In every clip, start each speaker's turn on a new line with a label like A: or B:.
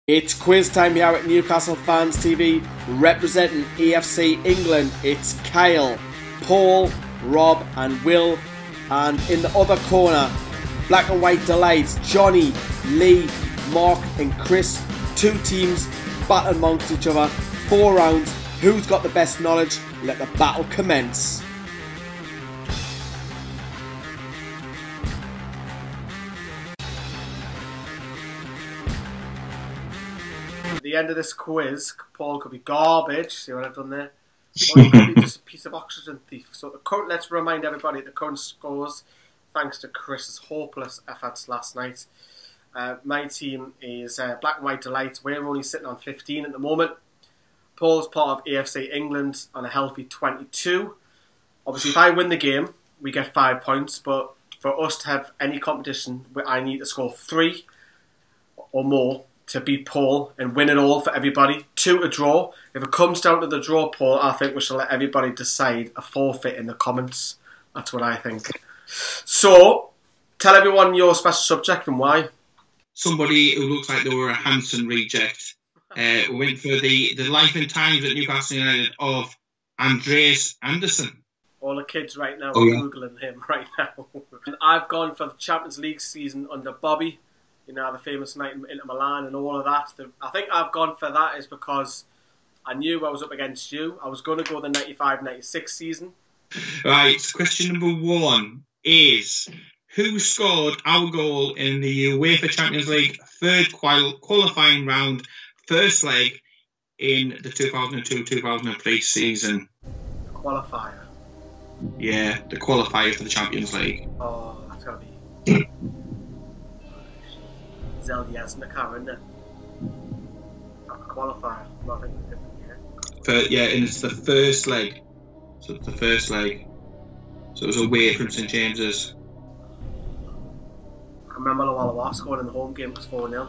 A: It's quiz time here at Newcastle Fans TV, representing AFC England. It's Kyle, Paul, Rob and Will, and in the other corner, Black and White Delights, Johnny, Lee, Mark and Chris. Two teams battle amongst each other, 4 rounds. Who's got the best knowledge? Let the battle commence. At the end of this quiz, Paul could be garbage. See what I've done there? Or he could be just a piece of oxygen thief. So let's remind everybody the current scores, thanks to Chris's hopeless efforts last night. My team is Black and White Delights. We're only sitting on 15 at the moment. Paul's part of AFC England on a healthy 22. Obviously, if I win the game, we get 5 points. But for us to have any competition, I need to score 3 or more to beat Paul and win it all for everybody. 2 a draw. If it comes down to the draw, Paul, I think we should let everybody decide a forfeit in the comments. That's what I think. So, tell everyone your special subject and why.
B: Somebody who looks like they were a Hanson reject. We went for the life and times at Newcastle United of Andreas Andersson.
A: All the kids right now are Googling him right now. And I've gone for the Champions League season under Bobby. You know, the famous night in Inter Milan and all of that. I think I've gone for that is because I knew I was up against you. I was going to go the 95-96 season.
B: Right, question number 1 is, who scored our goal in the UEFA Champions League third qualifying round, first leg in the 2002-2003 season?
A: The qualifier?
B: Yeah, the qualifier for the Champions League.
A: Oh, that's got to be Zeldiasnica, isn't it? Not a qualifier. Nothing different,
B: yeah, and it's the first leg. So it's the first leg. So it was away from St James's.
A: I remember Lawala scoring in the home game. It was 4-0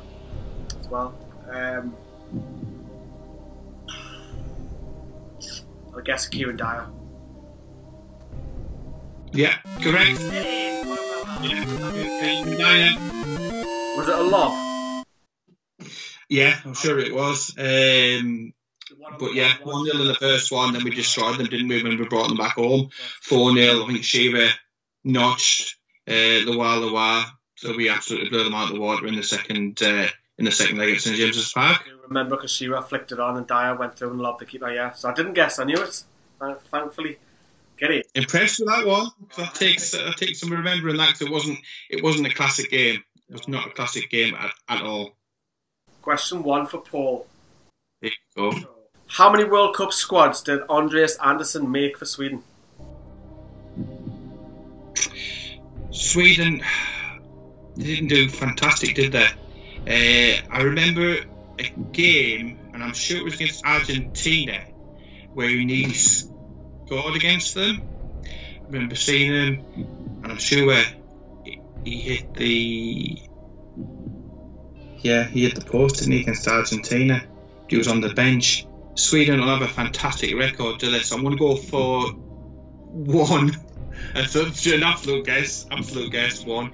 A: as well. I guess Kieran Dyer.
B: Yeah, correct.
A: Was it a lob?
B: Yeah, I'm sure it was. But yeah, 1-0 in the first one, then we destroyed them, didn't we, when we brought them back home. 4-0, I think Shearer notched Lawala, so we absolutely blew them out of the water in the second leg at St James's Park.
A: I remember because Shearer flicked it on and Dyer went through and lobbed the keeper, yeah. So I didn't guess, I knew it. Thankfully. Get it.
B: Impressed with that one. That takes some remembering that, because it wasn't a classic game. It was not a classic game at all.
A: Question 1 for Paul.
B: There you go.
A: How many World Cup squads did Andreas Andersson make for Sweden?
B: Sweden, they didn't do fantastic, did they? I remember a game, and I'm sure it was against Argentina, where he nearly scored against them. I remember seeing him, and I'm sure he hit the post, didn't he, against Argentina? He was on the bench. Sweden don't have a fantastic record, do they? So I'm going to go for 1. That's an absolute guess. 1.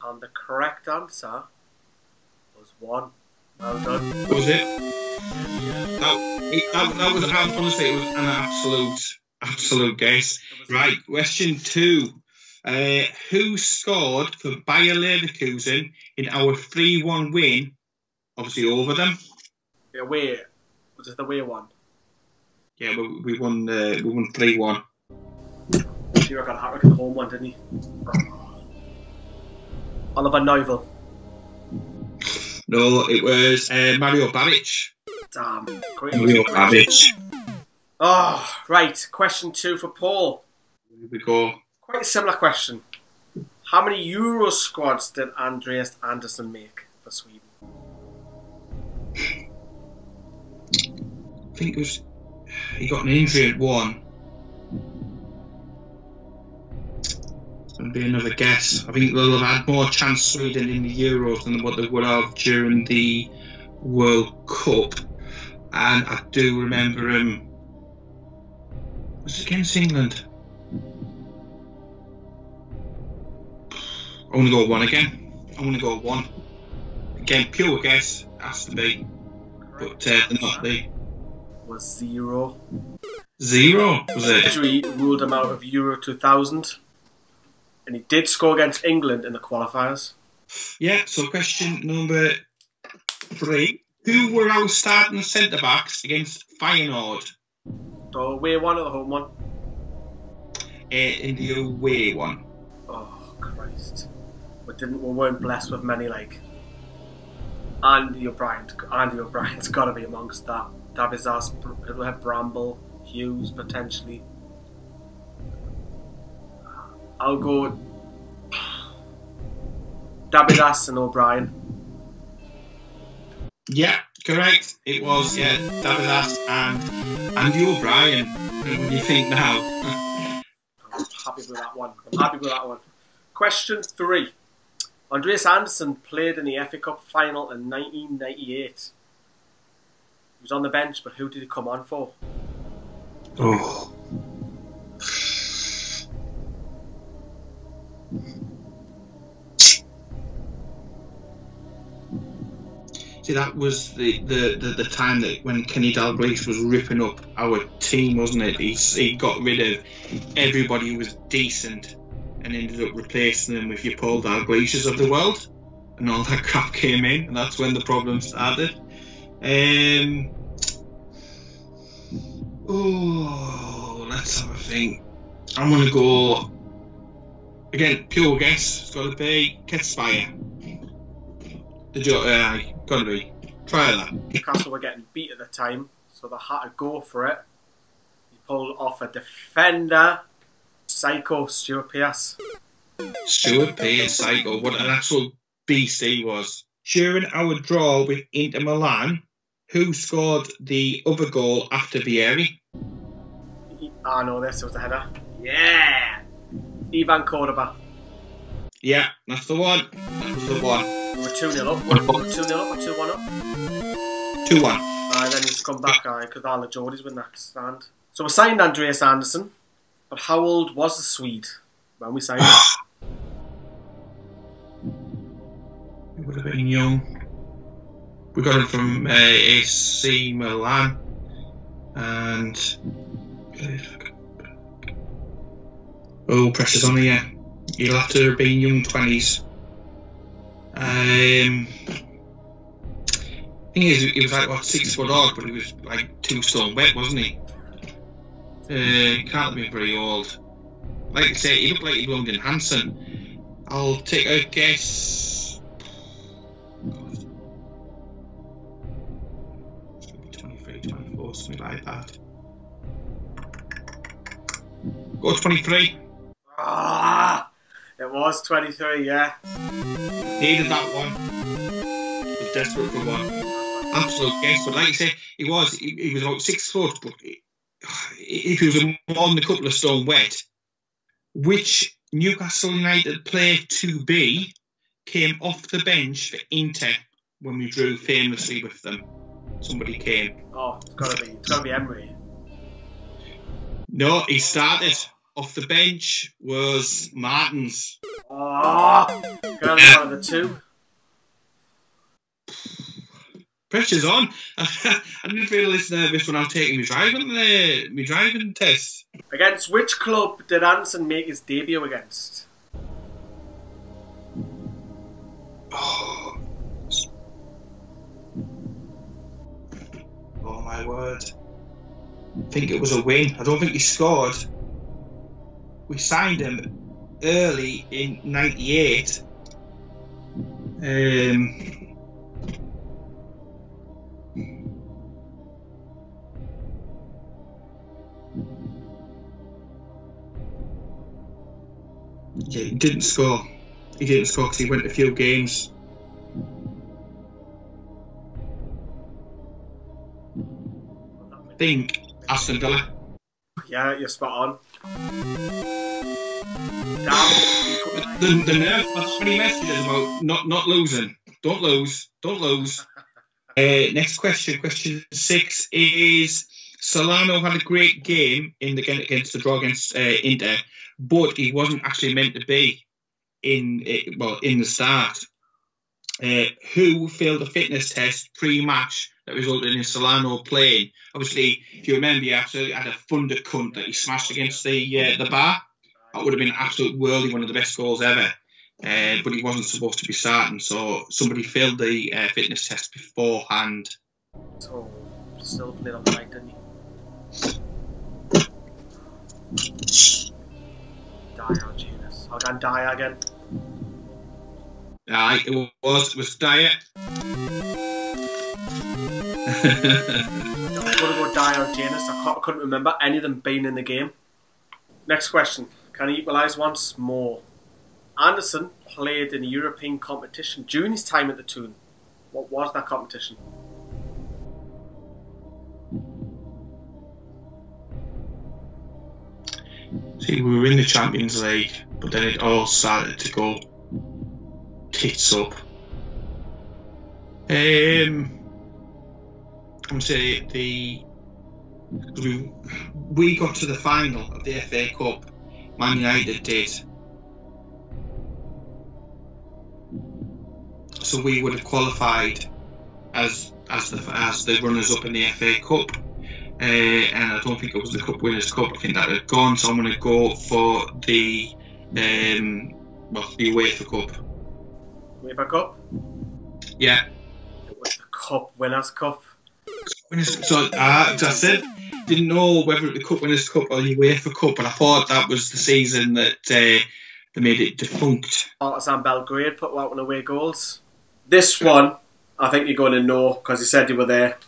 A: And the correct answer was 1. Well done.
B: Was it? That was, honestly, it was an absolute guess. Right, question 2. Who scored for Bayer Leverkusen in our 3-1 win, obviously over them?
A: The away. Was it the away one?
B: Yeah, we won 3-1.
A: Shearer got a hat-trick in the home one, didn't he? Oliver Neuville.
B: No, it was Mario Baric.
A: Damn. Great.
B: Mario Baric.
A: Oh, right. Question 2 for Paul.
B: Here we go.
A: Quite a similar question. How many Euro squads did Andreas Andersson make for Sweden?
B: I think it was, he got an injury at 1. It's going to be another guess. I think they'll have had more chance Sweden in the Euros than what they would have during the World Cup. And I do remember him. Was it against England? I want to go 1 again. I want to go 1. Again, pure guess. has to be. But they're not. They
A: was 0.
B: 0 was it?
A: Injury ruled him out of Euro 2000, and he did score against England in the qualifiers.
B: Yeah. So question number 3: who were our starting centre backs against Feyenoord?
A: The away one or the home one?
B: In the away one.
A: Oh Christ! We weren't blessed with many like Andy O'Brien. Andy O'Brien's got to be amongst that. Davies, Bramble, Hughes potentially. I'll go Davies and O'Brien.
B: Yeah, correct. It was Davies and Andy O'Brien. What do you think now?
A: I'm happy with that one. Question 3. Andreas Andersson played in the FA Cup final in 1998. He was on the bench, but who did he come on for?
B: Oh. See, that was the time that when Kenny Dalglish was ripping up our team, wasn't it? He got rid of everybody who was decent and ended up replacing them with your Paul Dalglishes of the world, and all that crap came in, and that's when the problem started. Let's have a think. I'm going to go, again, pure guess, it's got to be Ketspire. Got to be. Try that.
A: Newcastle were getting beat at the time, so they had to go for it. He pulled off a defender, Psycho Stuart Pearce.
B: Stuart Pearce, Psycho. What an actual beast he was. During our draw with Inter Milan, who scored the other goal after Vieri?
A: I know this, it was the header. Yeah! Ivan Cordoba.
B: Yeah, that's the one. That was the one.
A: We were 2-0 up. We were 2-0 up or 2-1 up?
B: 2-1.
A: Then he's come back, because all the Geordies were next stand. So we signed Andreas Andersson, but how old was the Swede when we signed him?
B: He would have been young. We got him from AC Milan, and pressure's on here. He'll have to have been young 20s. Thing is, he was like 6 foot odd, but he was like 2 stone wet, wasn't he? Can't have been very old. Like I say, he looked like he belonged in Hanson. I'll take a guess. God. It's going to be 23, 24, something like that. Go 23.
A: It was 23, yeah.
B: Needed that one. Was desperate for one. Absolute guess. But like I said, he was about 6 foot, but if he was more than a couple of stone wet, which Newcastle United player to be came off the bench for Inter when we drew famously with them. Somebody came.
A: Oh, it's gotta be Emery.
B: No, he started. Off the bench was Martins.
A: Oh, can I one of the two?
B: Pressure's on. I didn't feel this nervous when I was taking my driving test.
A: Against which club did Andersson make his debut against?
B: Oh my word. I think it was a win. I don't think he scored. We signed him early in '98. Yeah, he didn't score. He didn't score because he went a few games. I think Aston Villa.
A: Yeah, you're spot on.
B: The nerve, that's many messages about not losing. Don't lose. Next question. Question 6 is: Solano had a great game against the draw against Inter, but he wasn't actually meant to be in the start. who failed a fitness test pre-match that resulted in Solano playing. Obviously, if you remember, he absolutely had a thunder cunt that he smashed against the bar. That would have been an absolute worldie, one of the best goals ever. But he wasn't supposed to be starting, so somebody failed the fitness test beforehand.
A: So, still played on the night, didn't he? Dyer, Jesus. I'll go Dyer again.
B: Aye, it was Dyer.
A: I'm going to go Dyer or Janus. I couldn't remember any of them being in the game. Next question. Can he equalise once more? Andersson played in a European competition during his time at the Toon. What was that competition?
B: See, we were in the Champions League, but then it all started to go tits up. I'm saying we got to the final of the FA Cup. Man United did. So we would have qualified as the runners up in the FA Cup. And I don't think it was the Cup Winners' Cup. I think that had gone, so I'm going to go for the UEFA Cup.
A: UEFA Cup?
B: Yeah.
A: It was the Cup Winners' Cup.
B: So I said, didn't know whether it was the Cup Winners' Cup or the UEFA Cup, but I thought that was the season that they made it defunct.
A: Partizan Belgrade put out on away goals. This one, I think you're going to know because you said you were there.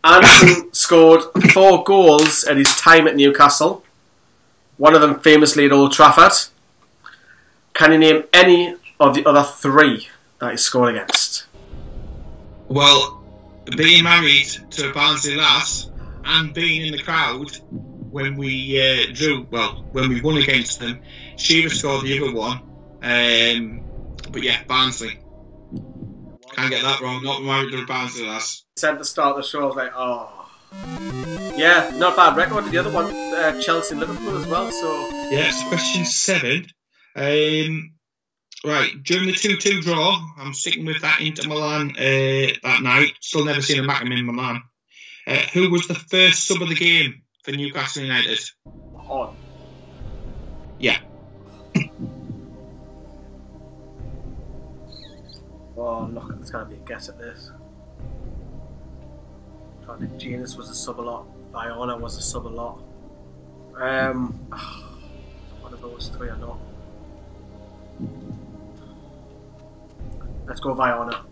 A: Andersson scored 4 goals at his time at Newcastle. One of them famously at Old Trafford. Can you name any of the other 3 that he scored against?
B: Well, being married to a Barnsley lass and being in the crowd when we when we won against them, she scored the other one. But yeah, Barnsley. Can't get that wrong. Not married to a Barnsley lass.
A: Said at the start of the show, I was like, oh. Yeah, not a bad record. The other one, Chelsea and Liverpool as well. So
B: yeah, it's question 7. Right, during the 2-2 draw, I'm sticking with that Inter Milan that night. Still never seen him back in Milan. Who was the first sub of the game for Newcastle United?
A: On.
B: Yeah.
A: Oh, look, it's going to be a guess at this. I think Janus was a sub a lot. Viona was a sub a lot. One of those 3 or not. Let's go Viona.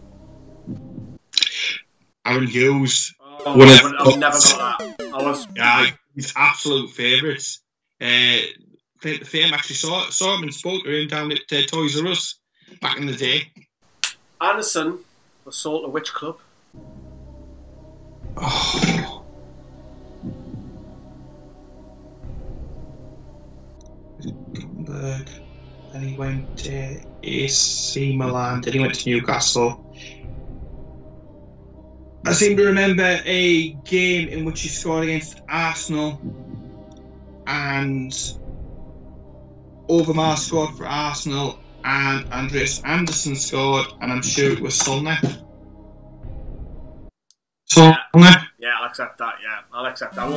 B: Aaron Hughes.
A: Oh, I've never got that.
B: Yeah, his absolute favourites. The fame actually saw him and spoke to him down at Toys R Us back in the day.
A: Andersson was sold to which club?
B: Oh. Gothenburg. Then he went to AC Milan. Then he went to Newcastle. I seem to remember a game in which he scored against Arsenal, and Overmars scored for Arsenal, and Andreas Andersson scored, and I'm sure it was Solner.
A: Yeah, I'll accept that. Yeah, I'll accept that.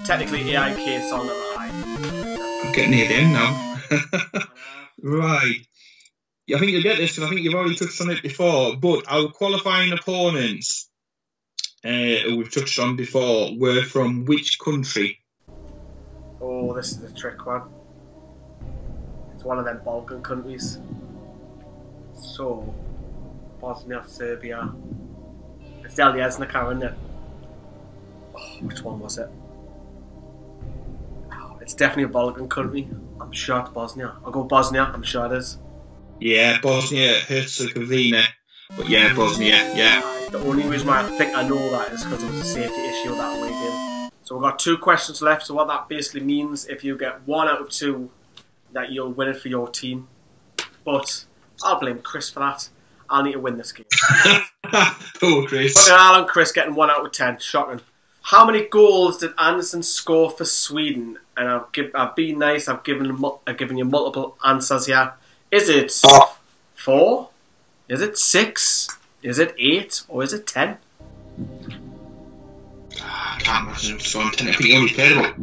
A: Technically, AIK Solner, but
B: I'm getting it in now. Right. I think you'll get this because I think you've already touched on it before, but our qualifying opponents, who we've touched on before, were from which country?
A: Oh, this is a trick one. It's one of them Balkan countries. So, Bosnia, Serbia. It's the Aljeznica, isn't it? Oh, which one was it? Oh, it's definitely a Balkan country. I'm sure it's Bosnia. I'll go Bosnia, I'm sure it is.
B: Yeah, Bosnia-Herzegovina. But yeah, Bosnia, yeah.
A: The only reason why I think I know that is because it was a safety issue that away game. So we've got 2 questions left, so what that basically means, if you get 1 out of 2, that you'll win it for your team. But I'll blame Chris for that. I'll need to win this game.
B: Poor Chris.
A: Fucking Alan Chris getting 1 out of 10. Shocking. How many goals did Andersson score for Sweden? And I've been nice. I've given you multiple answers here. Is it 4, Is it 6? Is it 8? Or is it 10?
B: I can't imagine him scoring 10. I think he only played about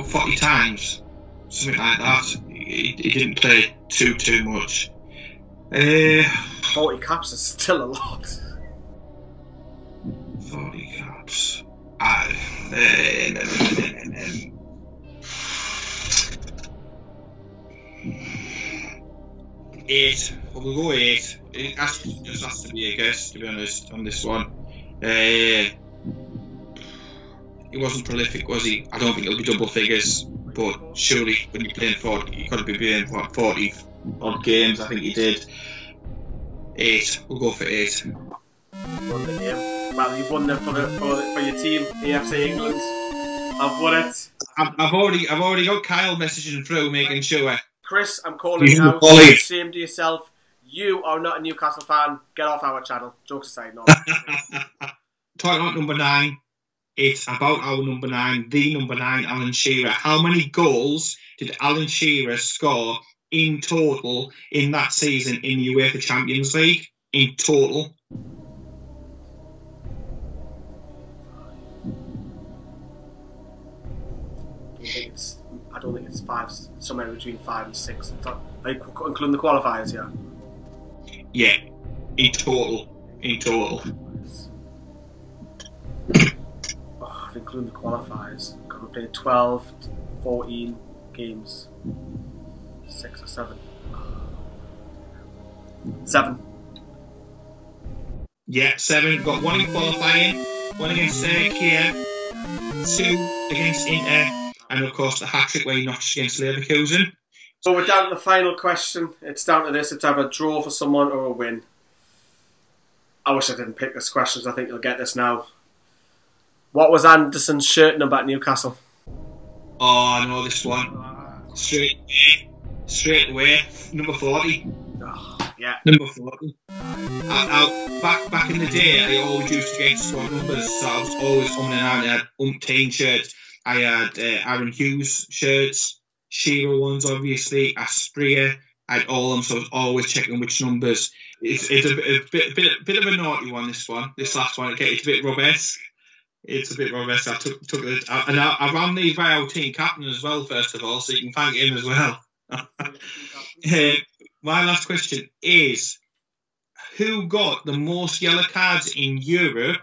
B: 40 times. Something like that. He didn't play too much.
A: 40 caps is still a lot.
B: 40 caps. 8. We'll go 8. It just has to be a guess, to be honest, on this one. He wasn't prolific, was he? I don't think it'll be double figures, but surely when you're playing 40, you've got to be playing 40 odd games. I think he did. 8. We'll go for 8.
A: Won the game. Well, you've won it for your team, AFC England. I've won it.
B: I've already got Kyle messaging through, making sure.
A: Chris, I'm calling you out. Same to yourself. You are not a Newcastle fan. Get off our channel. Jokes aside, no.
B: Talking about number 9. It's about our number 9, the number 9, Alan Shearer. How many goals did Alan Shearer score in total in that season in the UEFA Champions League? In total.
A: I don't think it's 5, somewhere between 5 and 6. Like, including the qualifiers, yeah?
B: Yeah, in total.
A: Oh, including the qualifiers. We played 12, 14 games. 6 or 7. 7.
B: Yeah, 7. Got 1 in qualifying, 1 against Kiev, 2 against Inter, and of course the hat-trick where he notched against Leverkusen.
A: So we're down to the final question. It's down to this. It's either a draw for someone or a win. I wish I didn't pick this question. I think you'll get this now. What was Andersson's shirt number at Newcastle?
B: Oh, I know this one. Straight away. Number 40.
A: Oh, yeah.
B: Number 40. Back in the day, I always used to get squad numbers, so I was always on and out. I had umpteen shirts. I had Aaron Hughes shirts, Shearer ones, obviously, Aspria. I had all of them, so I was always checking which numbers. It's a bit of a naughty one, this one. This last one, it's a bit Rob-esque. It's a bit Rob-esque. I took it, and I ran these by our team captain as well, first of all, so you can thank him as well. My last question is, who got the most yellow cards in Europe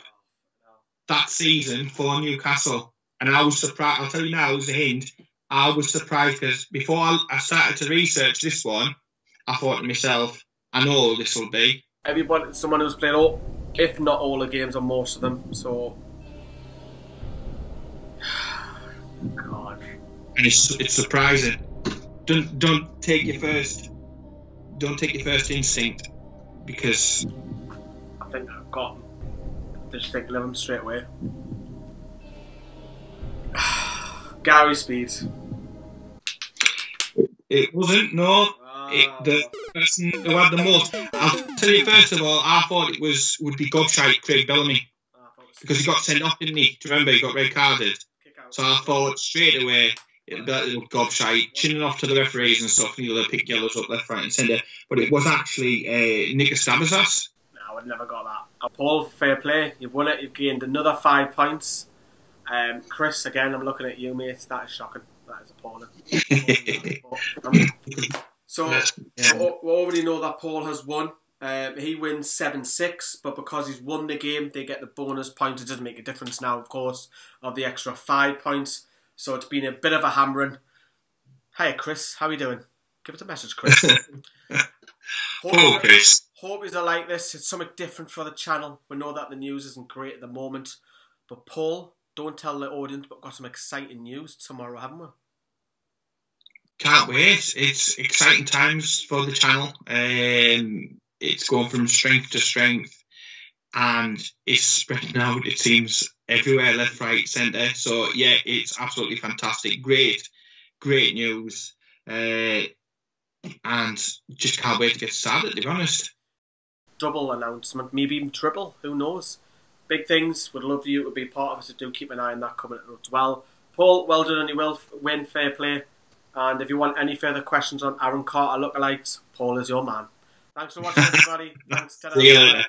B: that season for Newcastle? And I was surprised. I'll tell you now, as a hint, I was surprised because before I started to research this one, I thought to myself, I know who this will be.
A: Everybody, someone who's played all, if not all the games, or most of them. So, God,
B: and it's surprising. Don't take your first instinct, because
A: I think I've got. Just think of them straight away. Gary Speed.
B: It wasn't, no. The person who had the most. I'll tell you first of all, I thought it would be Gobshite Craig Bellamy, because he got sent off, didn't he? Do you remember he got red carded? So I thought straight away it'd be that little Gobshite chinning off to the referees and stuff, and he'll pick yellows up left, right, and centre. But it was actually Nick Stavazas.
A: No, I would never got that. Paul, fair play. You've won it. You've gained another 5 points. Chris, again, I'm looking at you, mate. That is shocking. That is appalling. So, we already know that Paul has won. He wins 7-6, but because he's won the game, they get the bonus points. It doesn't make a difference now, of course, of the extra 5 points. So it's been a bit of a hammering. Hey, Chris, how are you doing? Give us a message, Chris. Hope you like this. It's something different for the channel. We know that the news isn't great at the moment. But Paul, don't tell the audience, but we've got some exciting news tomorrow, haven't we?
B: Can't wait. It's exciting times for the channel. It's going from strength to strength, and it's spreading out, it seems, everywhere, left, right, centre. So, yeah, it's absolutely fantastic. Great news. And just can't wait to get started, to be honest. Double
A: announcement, maybe even triple, who knows? Big things. Would love you to be part of it, so do keep an eye on that coming up as well. Paul, well done on your win, fair play. And if you want any further questions on Aaron Carter lookalikes, Paul is your man. Thanks for watching, everybody. Thanks.
B: See you later.